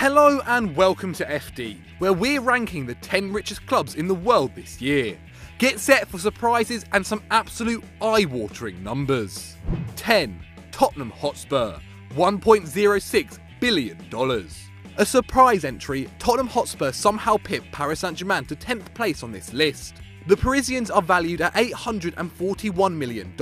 Hello and welcome to FD, where we're ranking the 10 richest clubs in the world this year. Get set for surprises and some absolute eye-watering numbers. 10. Tottenham Hotspur, $1.06 billion. A surprise entry, Tottenham Hotspur somehow pipped Paris Saint-Germain to 10th place on this list. The Parisians are valued at $841 million.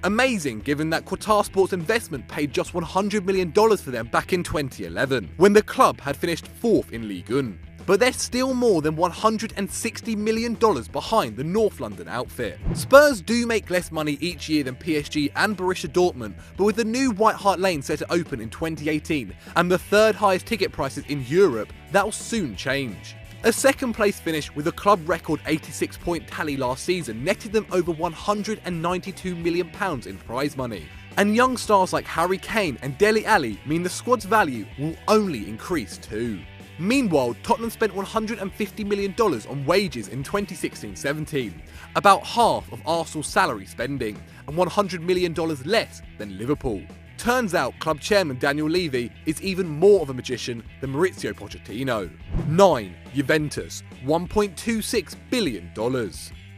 Amazing given that Qatar Sports Investment paid just $100 million for them back in 2011, when the club had finished 4th in Ligue 1. But they're still more than $160 million behind the North London outfit. Spurs do make less money each year than PSG and Borussia Dortmund, but with the new White Hart Lane set to open in 2018 and the third highest ticket prices in Europe, that'll soon change. A second place finish with a club record 86-point tally last season netted them over £192 million in prize money. And young stars like Harry Kane and Dele Alli mean the squad's value will only increase too. Meanwhile, Tottenham spent $150 million on wages in 2016-17, about half of Arsenal's salary spending, and $100 million less than Liverpool. Turns out club chairman Daniel Levy is even more of a magician than Maurizio Pochettino. 9. Juventus, $1.26 billion.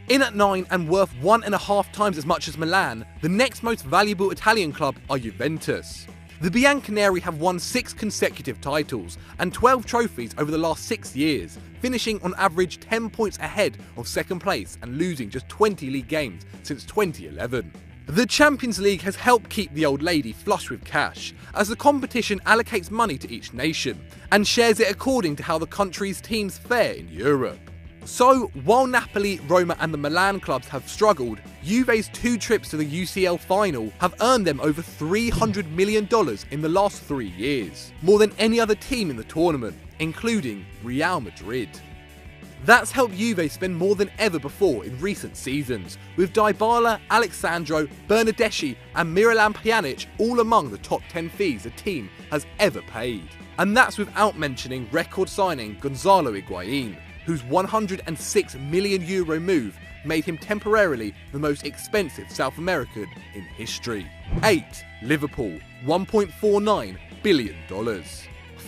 In at 9 and worth 1.5 times as much as Milan, the next most valuable Italian club are Juventus. The Bianconeri have won 6 consecutive titles and 12 trophies over the last 6 years, finishing on average 10 points ahead of second place and losing just 20 league games since 2011. The Champions League has helped keep the old lady flush with cash, as the competition allocates money to each nation and shares it according to how the country's teams fare in Europe. So, while Napoli, Roma and the Milan clubs have struggled, Juve's 2 trips to the UCL final have earned them over $300 million in the last 3 years, more than any other team in the tournament, including Real Madrid. That's helped Juve spend more than ever before in recent seasons, with Dybala, Alexandro, Bernardeschi and Miralem Pjanic all among the top 10 fees a team has ever paid. And that's without mentioning record signing Gonzalo Higuain, whose €106 million move made him temporarily the most expensive South American in history. 8. Liverpool, $1.49 billion.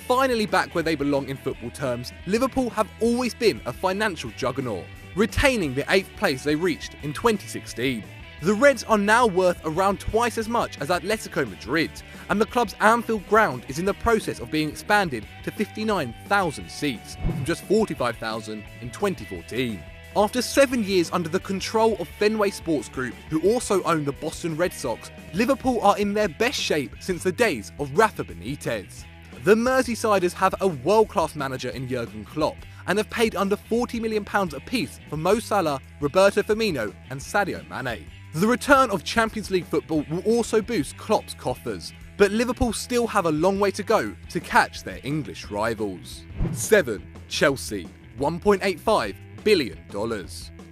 Finally back where they belong in football terms, Liverpool have always been a financial juggernaut, retaining the 8th place they reached in 2016. The Reds are now worth around twice as much as Atletico Madrid, and the club's Anfield ground is in the process of being expanded to 59,000 seats, from just 45,000 in 2014. After 7 years under the control of Fenway Sports Group, who also own the Boston Red Sox, Liverpool are in their best shape since the days of Rafa Benitez. The Merseysiders have a world-class manager in Jurgen Klopp and have paid under £40 million apiece for Mo Salah, Roberto Firmino and Sadio Mane. The return of Champions League football will also boost Klopp's coffers, but Liverpool still have a long way to go to catch their English rivals. 7. Chelsea, $1.85 billion.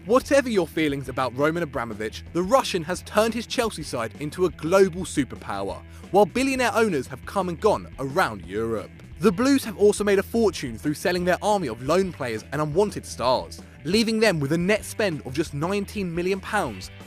Whatever your feelings about Roman Abramovich, the Russian has turned his Chelsea side into a global superpower, while billionaire owners have come and gone around Europe. The Blues have also made a fortune through selling their army of loan players and unwanted stars, leaving them with a net spend of just £19 million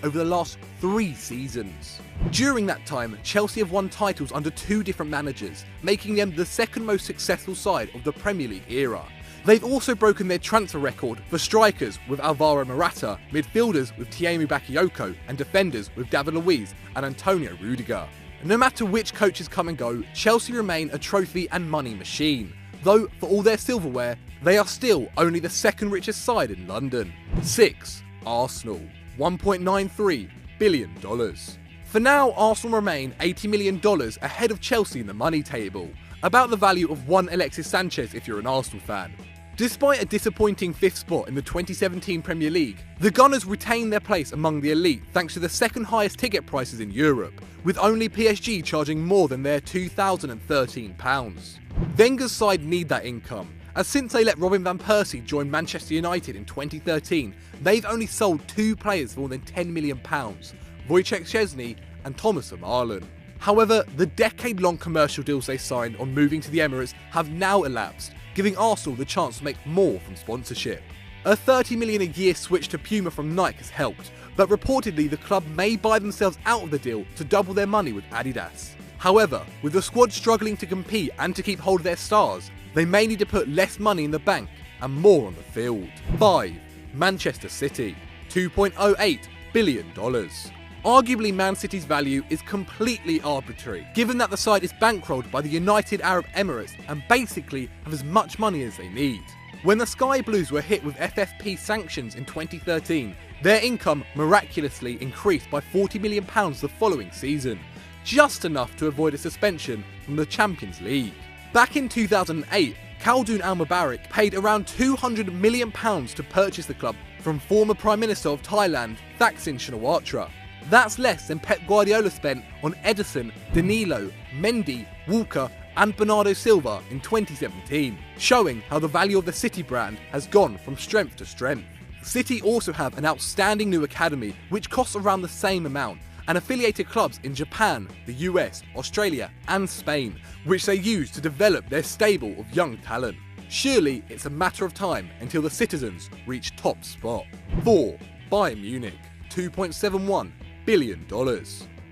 over the last 3 seasons. During that time, Chelsea have won titles under 2 different managers, making them the second most successful side of the Premier League era. They've also broken their transfer record for strikers with Alvaro Morata, midfielders with Tiémoué Bakayoko, and defenders with David Luiz and Antonio Rudiger. No matter which coaches come and go, Chelsea remain a trophy and money machine, though for all their silverware, they are still only the second richest side in London. 6. Arsenal, $1.93 billion. For now, Arsenal remain $80 million ahead of Chelsea in the money table, about the value of one Alexis Sanchez if you're an Arsenal fan. Despite a disappointing 5th spot in the 2017 Premier League, the Gunners retain their place among the elite thanks to the second highest ticket prices in Europe, with only PSG charging more than their £2,013. Wenger's side need that income, as since they let Robin van Persie join Manchester United in 2013, they've only sold 2 players for more than £10 million, Wojciech Szczesny and Thomas Vermaelen. However, the decade-long commercial deals they signed on moving to the Emirates have now elapsed, giving Arsenal the chance to make more from sponsorship. A $30 million a year switch to Puma from Nike has helped, but reportedly the club may buy themselves out of the deal to double their money with Adidas. However, with the squad struggling to compete and to keep hold of their stars, they may need to put less money in the bank and more on the field. 5. Manchester City, $2.08 billion. Arguably, Man City's value is completely arbitrary, given that the side is bankrolled by the United Arab Emirates and basically have as much money as they need. When the Sky Blues were hit with FFP sanctions in 2013, their income miraculously increased by £40 million the following season, just enough to avoid a suspension from the Champions League. Back in 2008, Khaldoon Al-Mubarak paid around £200 million to purchase the club from former Prime Minister of Thailand, Thaksin Shinawatra. That's less than Pep Guardiola spent on Edison, Danilo, Mendy, Walker and Bernardo Silva in 2017, showing how the value of the City brand has gone from strength to strength. City also have an outstanding new academy which costs around the same amount, and affiliated clubs in Japan, the US, Australia and Spain, which they use to develop their stable of young talent. Surely it's a matter of time until the citizens reach top spot. 4. Bayern Munich, $2.71 billion.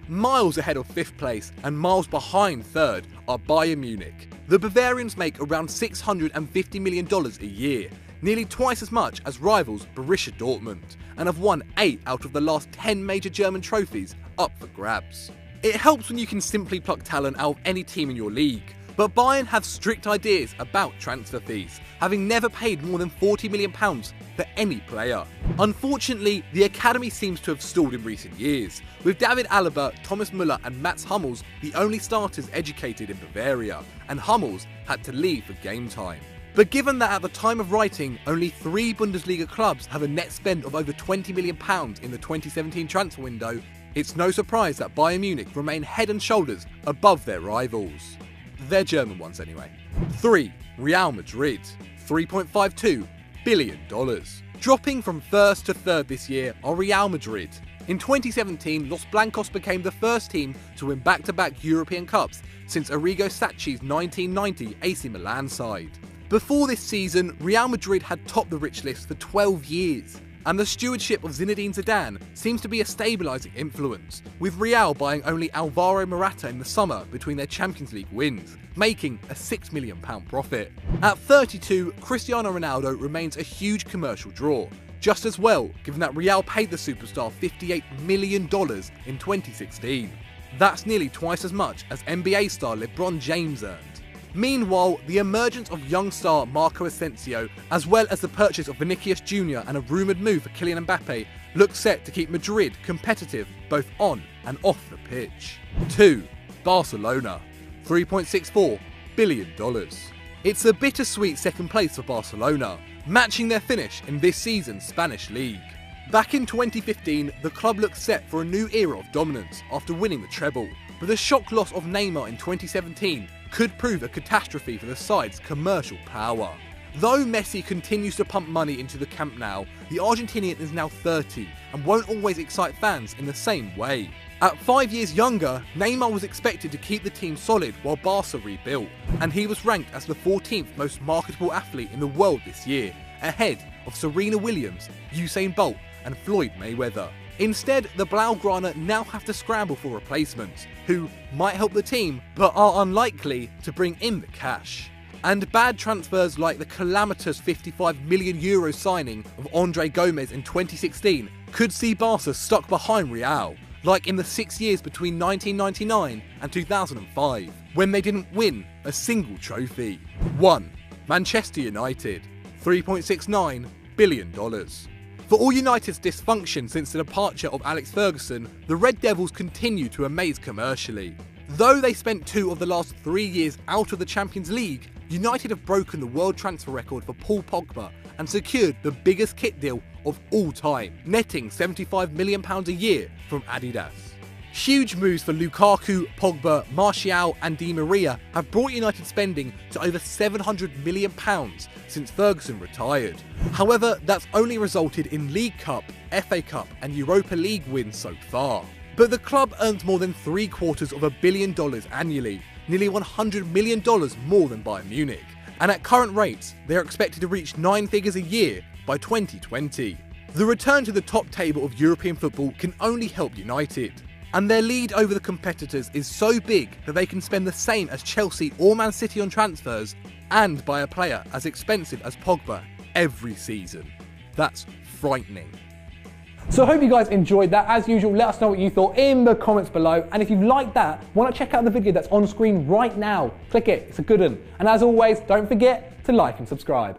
Miles ahead of 5th place and miles behind 3rd are Bayern Munich. The Bavarians make around $650 million a year, nearly twice as much as rivals Borussia Dortmund, and have won 8 out of the last 10 major German trophies up for grabs. It helps when you can simply pluck talent out of any team in your league, but Bayern have strict ideas about transfer fees, having never paid more than £40 million for any player. Unfortunately, the academy seems to have stalled in recent years, with David Alaba, Thomas Müller and Mats Hummels the only starters educated in Bavaria, and Hummels had to leave for game time. But given that at the time of writing, only 3 Bundesliga clubs have a net spend of over £20 million in the 2017 transfer window, it's no surprise that Bayern Munich remain head and shoulders above their rivals. Their German ones anyway. 3. Real Madrid, $3.52 billion. Dropping from 1st to 3rd this year are Real Madrid. In 2017, Los Blancos became the first team to win back-to-back European Cups since Arrigo Sacchi's 1990 AC Milan side. Before this season, Real Madrid had topped the rich list for 12 years, and the stewardship of Zinedine Zidane seems to be a stabilising influence, with Real buying only Alvaro Morata in the summer between their Champions League wins, making a £6 million profit. At 32, Cristiano Ronaldo remains a huge commercial draw, just as well given that Real paid the superstar $58 million in 2016. That's nearly twice as much as NBA star LeBron James earned. Meanwhile, the emergence of young star Marco Asensio, as well as the purchase of Vinicius Jr. and a rumoured move for Kylian Mbappe, looks set to keep Madrid competitive both on and off the pitch. 2. Barcelona, $3.64 billion. It's a bittersweet second place for Barcelona, matching their finish in this season's Spanish league. Back in 2015, the club looked set for a new era of dominance after winning the treble, but the shock loss of Neymar in 2017 could prove a catastrophe for the side's commercial power. Though Messi continues to pump money into the Camp Nou, the Argentinian is now 30 and won't always excite fans in the same way. At 5 years younger, Neymar was expected to keep the team solid while Barca rebuilt, and he was ranked as the 14th most marketable athlete in the world this year, ahead of Serena Williams, Usain Bolt and Floyd Mayweather. Instead, the Blaugrana now have to scramble for replacements, who might help the team, but are unlikely to bring in the cash. And bad transfers like the calamitous €55 million signing of Andre Gomez in 2016 could see Barca stuck behind Real, like in the 6 years between 1999 and 2005, when they didn't win a single trophy. 1. Manchester United, $3.69 billion. For all United's dysfunction since the departure of Alex Ferguson, the Red Devils continue to amaze commercially. Though they spent 2 of the last 3 years out of the Champions League, United have broken the world transfer record for Paul Pogba and secured the biggest kit deal of all time, netting £75 million a year from Adidas. Huge moves for Lukaku, Pogba, Martial and Di Maria have brought United spending to over £700 million since Ferguson retired. However, that's only resulted in League Cup, FA Cup and Europa League wins so far. But the club earns more than $750 million annually, nearly $100 million more than Bayern Munich, and at current rates, they are expected to reach 9 figures a year by 2020. The return to the top table of European football can only help United, And their lead over the competitors is so big that they can spend the same as Chelsea or Man City on transfers and buy a player as expensive as Pogba every season. That's frightening. So I hope you guys enjoyed that. As usual, let us know what you thought in the comments below. And if you liked that, why not check out the video that's on screen right now? Click it, it's a good one. And as always, don't forget to like and subscribe.